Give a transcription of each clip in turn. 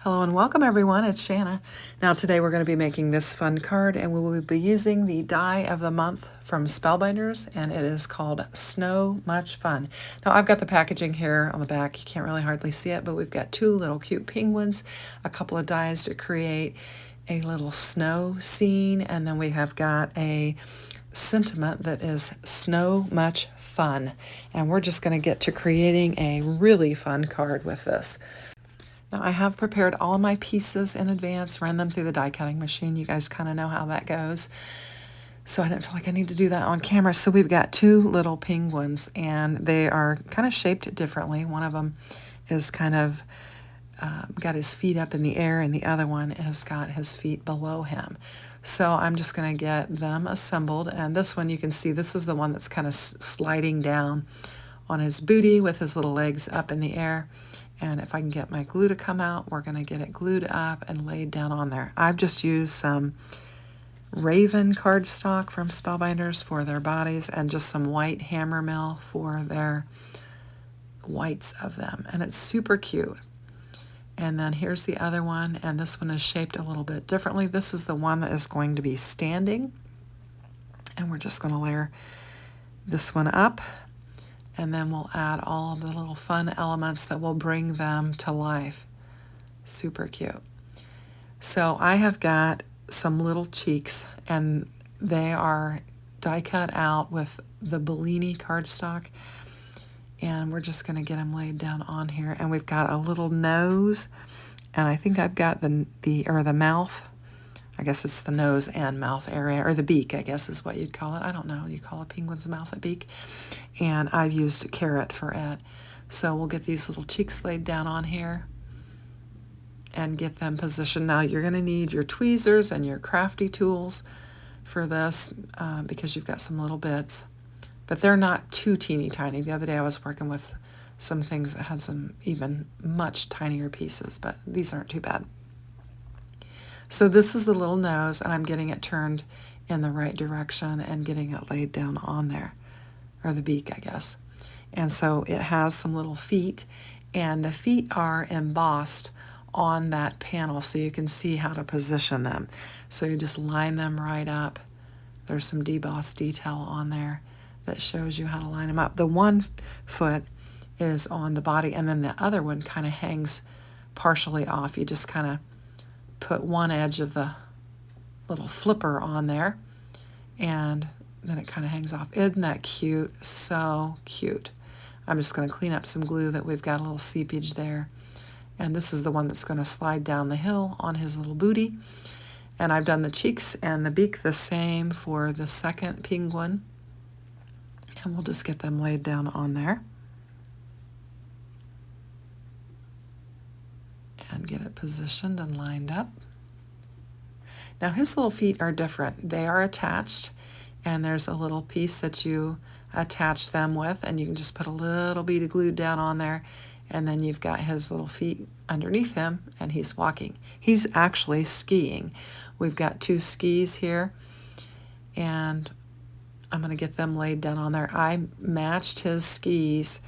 Hello and welcome everyone, it's Shanna. Now today we're going to be making this fun card and we will be using the die of the month from Spellbinders and it is called Snow Much Fun. Now I've got the packaging here on the back, you can't really hardly see it, but we've got two little cute penguins, a couple of dies to create a little snow scene, and then we have got a sentiment that is Snow Much Fun. And we're just going to get to creating a really fun card with this. Now I have prepared all of my pieces in advance, ran them through the die cutting machine. You guys kind of know how that goes. So I didn't feel like I need to do that on camera. So we've got two little penguins and they are kind of shaped differently. One of them is kind of got his feet up in the air and the other one has got his feet below him. So I'm just going to get them assembled, and this one you can see this is the one that's kind of sliding down on his booty with his little legs up in the air. And if I can get my glue to come out, we're going to get it glued up and laid down on there. I've just used some Raven cardstock from Spellbinders for their bodies and just some white hammer mill for their whites of them. And it's super cute. And then here's the other one, and this one is shaped a little bit differently. This is the one that is going to be standing. And we're just going to layer this one up. And then we'll add all of the little fun elements that will bring them to life. Super cute. So I have got some little cheeks, and they are die cut out with the Bellini cardstock. And we're just going to get them laid down on here. And we've got a little nose, and I think I've got the mouth. I guess it's the nose and mouth area, or the beak, I guess is what you'd call it. I don't know. You call a penguin's mouth a beak. And I've used carrot for it. So we'll get these little cheeks laid down on here and get them positioned. Now you're going to need your tweezers and your crafty tools for this because you've got some little bits. But they're not too teeny tiny. The other day I was working with some things that had some even much tinier pieces, but these aren't too bad. So this is the little nose, and I'm getting it turned in the right direction and getting it laid down on there, or the beak, I guess. And so it has some little feet, and the feet are embossed on that panel so you can see how to position them. So you just line them right up. There's some debossed detail on there that shows you how to line them up. The one foot is on the body, and then the other one kind of hangs partially off. You just kind of put one edge of the little flipper on there, and then it kind of hangs off. Isn't that cute? So cute. I'm just going to clean up some glue that we've got a little seepage there. And this is the one that's going to slide down the hill on his little booty. And I've done the cheeks and the beak the same for the second penguin. And we'll just get them laid down on there. And get it positioned and lined up. Now his little feet are different. They are attached, and there's a little piece that you attach them with, and you can just put a little bead of glue down on there, and then you've got his little feet underneath him, and he's walking. He's actually skiing. We've got two skis here, and I'm going to get them laid down on there. I matched his skis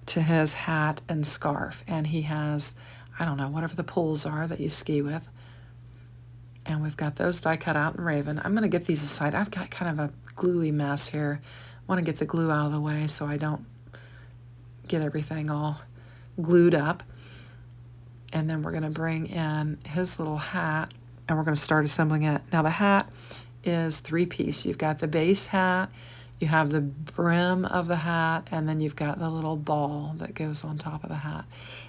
to his hat and scarf, and he has, I don't know, whatever the poles are that you ski with. And we've got those die cut out in Raven. I'm going to get these aside. I've got kind of a gluey mess here. I want to get the glue out of the way so I don't get everything all glued up. And then we're going to bring in his little hat, and we're going to start assembling it. Now the hat is three-piece. You've got the base hat, you have the brim of the hat, and then you've got the little ball that goes on top of the hat.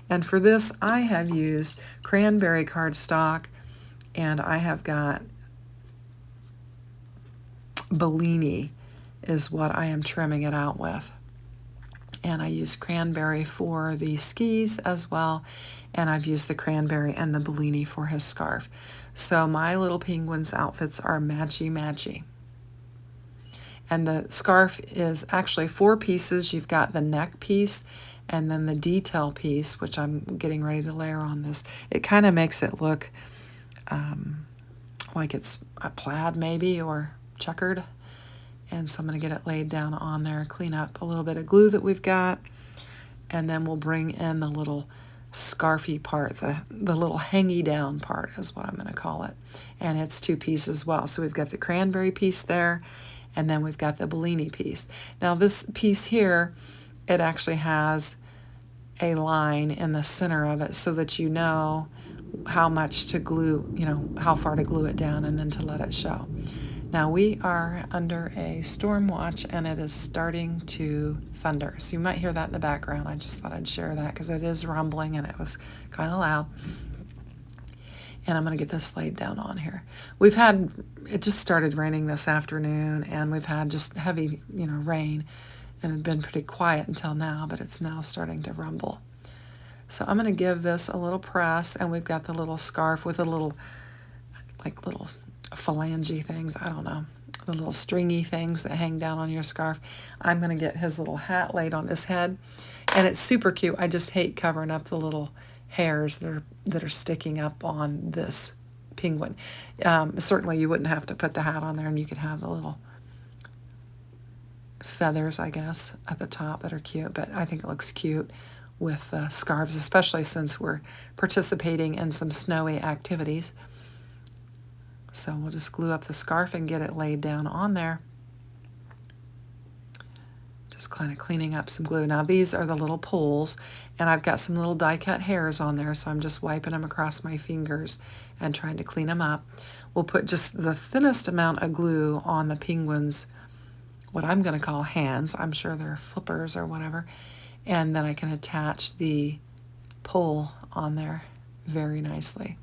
And for this, I have used cranberry cardstock, and I have got Bellini is what I am trimming it out with. And I use cranberry for the skis as well, and I've used the cranberry and the Bellini for his scarf. So my little penguin's outfits are matchy-matchy. And the scarf is actually 4 pieces. You've got the neck piece and then the detail piece, which I'm getting ready to layer on this. It kind of makes it look like it's a plaid maybe, or checkered. And so I'm going to get it laid down on there, clean up a little bit of glue that we've got, and then we'll bring in the little scarfy part, the little hangy down part is what I'm going to call it. And it's 2 pieces as well. So we've got the cranberry piece there, and then we've got the Bellini piece. Now this piece here, it actually has a line in the center of it so that you know how much to glue, how far to glue it down and then to let it show. Now we are under a storm watch and it is starting to thunder. So you might hear that in the background. I just thought I'd share that because it is rumbling and it was kind of loud. And I'm going to get this laid down on here. It just started raining this afternoon and we've had just heavy, rain, and it's been pretty quiet until now, but it's now starting to rumble. So I'm going to give this a little press, and we've got the little scarf with a little phalange things, I don't know, the little stringy things that hang down on your scarf. I'm going to get his little hat laid on his head, and it's super cute. I just hate covering up the little hairs that are sticking up on this penguin. Certainly you wouldn't have to put the hat on there, and you could have the little feathers, I guess, at the top that are cute, but I think it looks cute with scarves, especially since we're participating in some snowy activities. So we'll just glue up the scarf and get it laid down on there. Just kind of cleaning up some glue. Now these are the little pulls, and I've got some little die-cut hairs on there, so I'm just wiping them across my fingers and trying to clean them up. We'll put just the thinnest amount of glue on the penguin's, what I'm going to call hands. I'm sure they're flippers or whatever. And then I can attach the pull on there very nicely.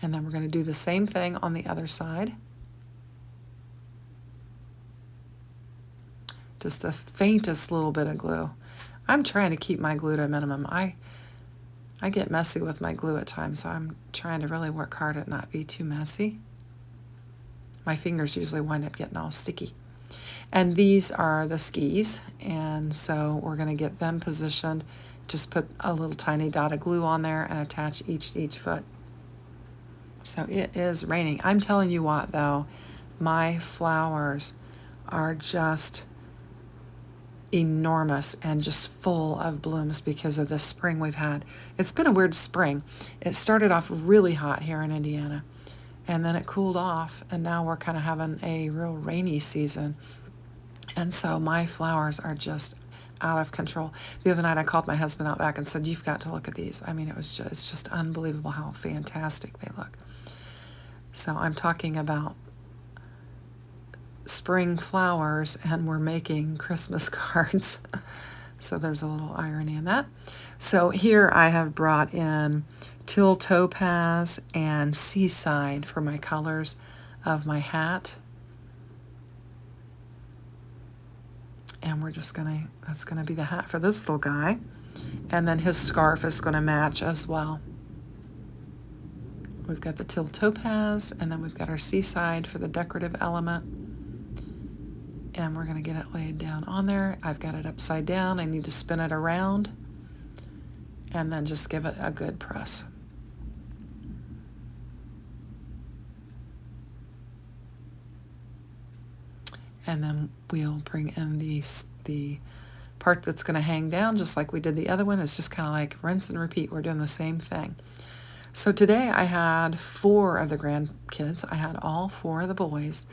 And then we're going to do the same thing on the other side. Just the faintest little bit of glue. I'm trying to keep my glue to a minimum. I get messy with my glue at times, so I'm trying to really work hard at not be too messy. My fingers usually wind up getting all sticky. And these are the skis, and so we're going to get them positioned. Just put a little tiny dot of glue on there and attach each to each foot. So it is raining. I'm telling you what, though, my flowers are just enormous and just full of blooms because of the spring we've had. It's been a weird spring. It started off really hot here in Indiana, and then it cooled off, and now we're kind of having a real rainy season. And so my flowers are just out of control. The other night I called my husband out back and said, "You've got to look at these." I mean, it's just unbelievable how fantastic they look. So I'm talking about spring flowers and we're making Christmas cards. So there's a little irony in that. So here I have brought in teal topaz and seaside for my colors of my hat. And we're just that's gonna be the hat for this little guy. And then his scarf is gonna match as well. We've got the teal topaz, and then we've got our seaside for the decorative element. And we're gonna get it laid down on there. I've got it upside down. I need to spin it around and then just give it a good press. And then we'll bring in the part that's going to hang down just like we did the other one. It's just kind of like rinse and repeat. We're doing the same thing. So today I had 4 of the grandkids. I had all 4 of the boys,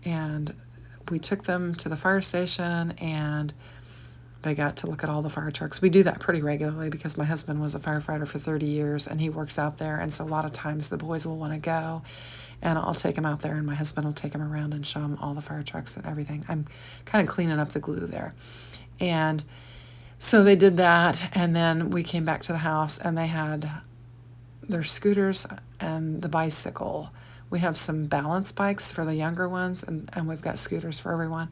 and we took them to the fire station and they got to look at all the fire trucks. We do that pretty regularly because my husband was a firefighter for 30 years and he works out there, and so a lot of times the boys will want to go. And I'll take them out there, and my husband will take them around and show them all the fire trucks and everything. I'm kind of cleaning up the glue there. And so they did that, and then we came back to the house, and they had their scooters and the bicycle. We have some balance bikes for the younger ones, and we've got scooters for everyone.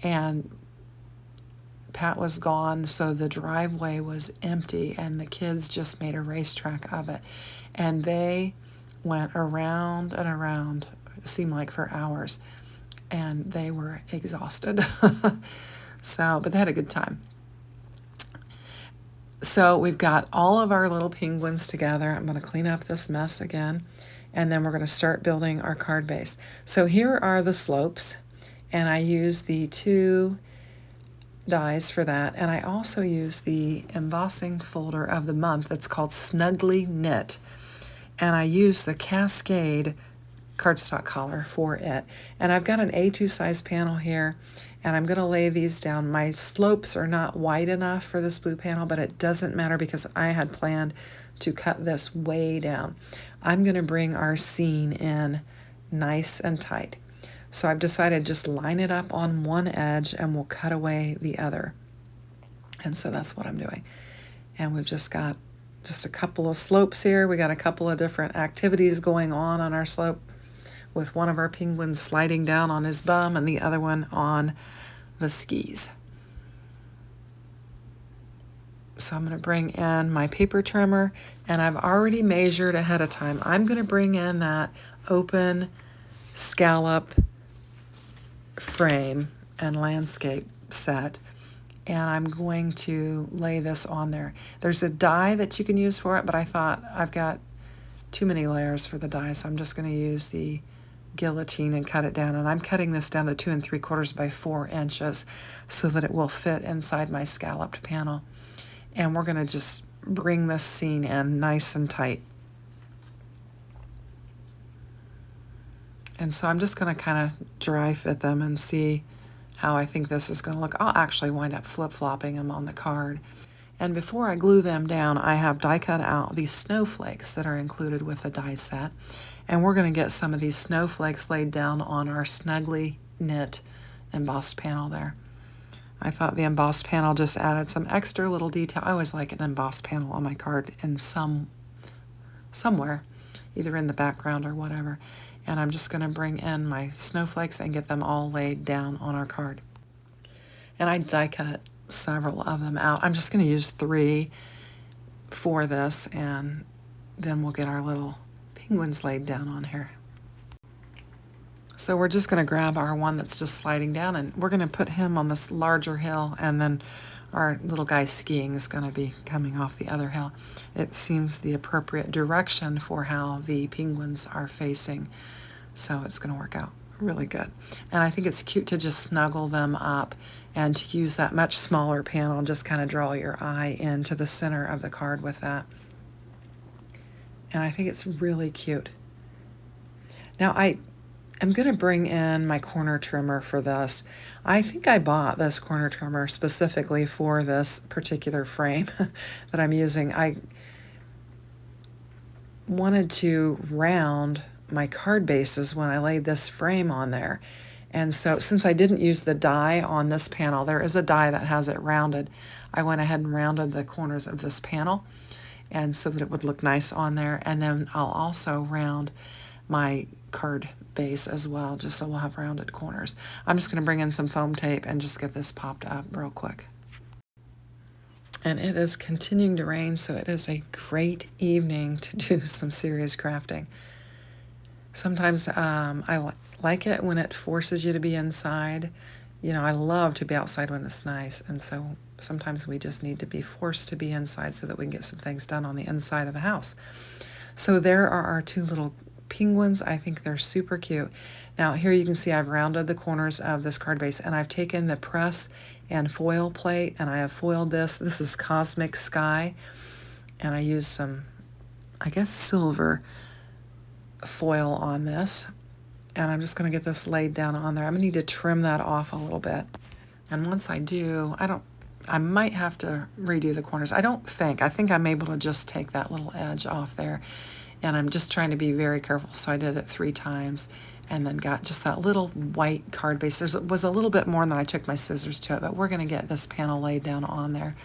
And Pat was gone, so the driveway was empty, and the kids just made a racetrack of it. And they went around and around, it seemed like for hours, and they were exhausted. But they had a good time. So we've got all of our little penguins together. I'm going to clean up this mess again, and then we're going to start building our card base. So here are the slopes, and I use the 2 dies for that. And I also use the embossing folder of the month that's called Snugly Knit. And I use the Cascade cardstock collar for it. And I've got an A2 size panel here, and I'm going to lay these down. My slopes are not wide enough for this blue panel, but it doesn't matter because I had planned to cut this way down. I'm going to bring our scene in nice and tight. So I've decided just line it up on one edge and we'll cut away the other. And so that's what I'm doing. And we've just got just a couple of slopes here. We got a couple of different activities going on our slope, with one of our penguins sliding down on his bum and the other one on the skis. So I'm going to bring in my paper trimmer, and I've already measured ahead of time. I'm going to bring in that open scallop frame and landscape set, and I'm going to lay this on there. There's a die that you can use for it, but I thought I've got too many layers for the die, so I'm just going to use the guillotine and cut it down. And I'm cutting this down to 2 3/4 by 4 inches so that it will fit inside my scalloped panel. And we're going to just bring this scene in nice and tight. And so I'm just going to kind of dry fit them and see how I think this is going to look. I'll actually wind up flip-flopping them on the card. And before I glue them down, I have die cut out these snowflakes that are included with the die set. And we're going to get some of these snowflakes laid down on our Snugly Knit embossed panel there. I thought the embossed panel just added some extra little detail. I always like an embossed panel on my card in somewhere, either in the background or whatever. And I'm just going to bring in my snowflakes and get them all laid down on our card. And I die cut several of them out. I'm just going to use 3 for this, and then we'll get our little penguins laid down on here. So we're just going to grab our one that's just sliding down, and we're going to put him on this larger hill, and then our little guy skiing is going to be coming off the other hill. It seems the appropriate direction for how the penguins are facing, so it's going to work out really good. And I think it's cute to just snuggle them up and to use that much smaller panel and just kind of draw your eye into the center of the card with that. And I think it's really cute. Now I'm going to bring in my corner trimmer for this. I think I bought this corner trimmer specifically for this particular frame that I'm using. I wanted to round my card bases when I laid this frame on there. And so since I didn't use the die on this panel, there is a die that has it rounded. I went ahead and rounded the corners of this panel, and so that it would look nice on there. And then I'll also round my card base as well, just so we'll have rounded corners. I'm just going to bring in some foam tape and just get this popped up real quick. And it is continuing to rain, so it is a great evening to do some serious crafting. Sometimes I like it when it forces you to be inside. You know, I love to be outside when it's nice, and so sometimes we just need to be forced to be inside so that we can get some things done on the inside of the house. So there are our 2 little penguins. I think they're super cute. Now here you can see I've rounded the corners of this card base, and I've taken the press and foil plate and I have foiled this. This is Cosmic Sky, and I used some, I guess, silver foil on this, and I'm just going to get this laid down on there. I'm going to need to trim that off a little bit, and once I do, I might have to redo the corners. I think I'm able to just take that little edge off there, and I'm just trying to be very careful, so I did it 3 times and then got just that little white card base. There was a little bit more, and then I took my scissors to it, but we're going to get this panel laid down on there.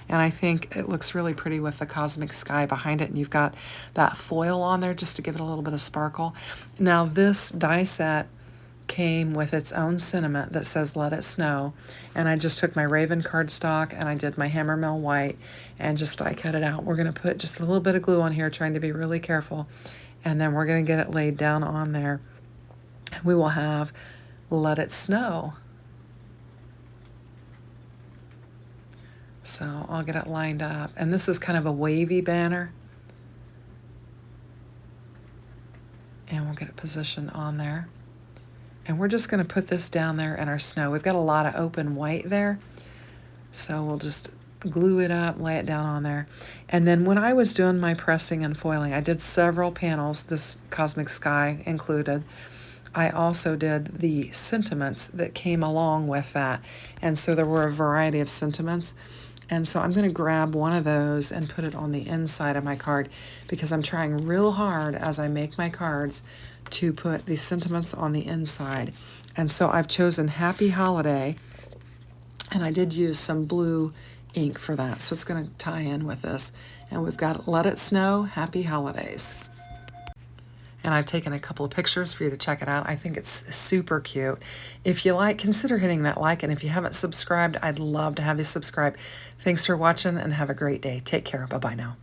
And I think it looks really pretty with the Cosmic Sky behind it, and you've got that foil on there just to give it a little bit of sparkle. Now this die set came with its own sentiment that says "Let It Snow," and I just took my Raven cardstock and I did my hammer mill white and just die cut it out. We're going to put just a little bit of glue on here, trying to be really careful, and then we're going to get it laid down on there. We will have "Let It Snow." So I'll get it lined up, and this is kind of a wavy banner, and we'll get it positioned on there. And we're just going to put this down there in our snow. We've got a lot of open white there, So we'll just glue it up, lay it down on there. And then when I was doing my pressing and foiling, I did several panels, this Cosmic Sky included. I also did the sentiments that came along with that. And so there were a variety of sentiments. And so I'm going to grab one of those and put it on the inside of my card because I'm trying real hard as I make my cards to put the sentiments on the inside. And so I've chosen Happy Holiday, and I did use some blue ink for that. So it's going to tie in with this. And we've got Let It Snow, Happy Holidays. And I've taken a couple of pictures for you to check it out. I think it's super cute. If you like, consider hitting that like, and if you haven't subscribed, I'd love to have you subscribe. Thanks for watching and have a great day. Take care. Bye-bye now.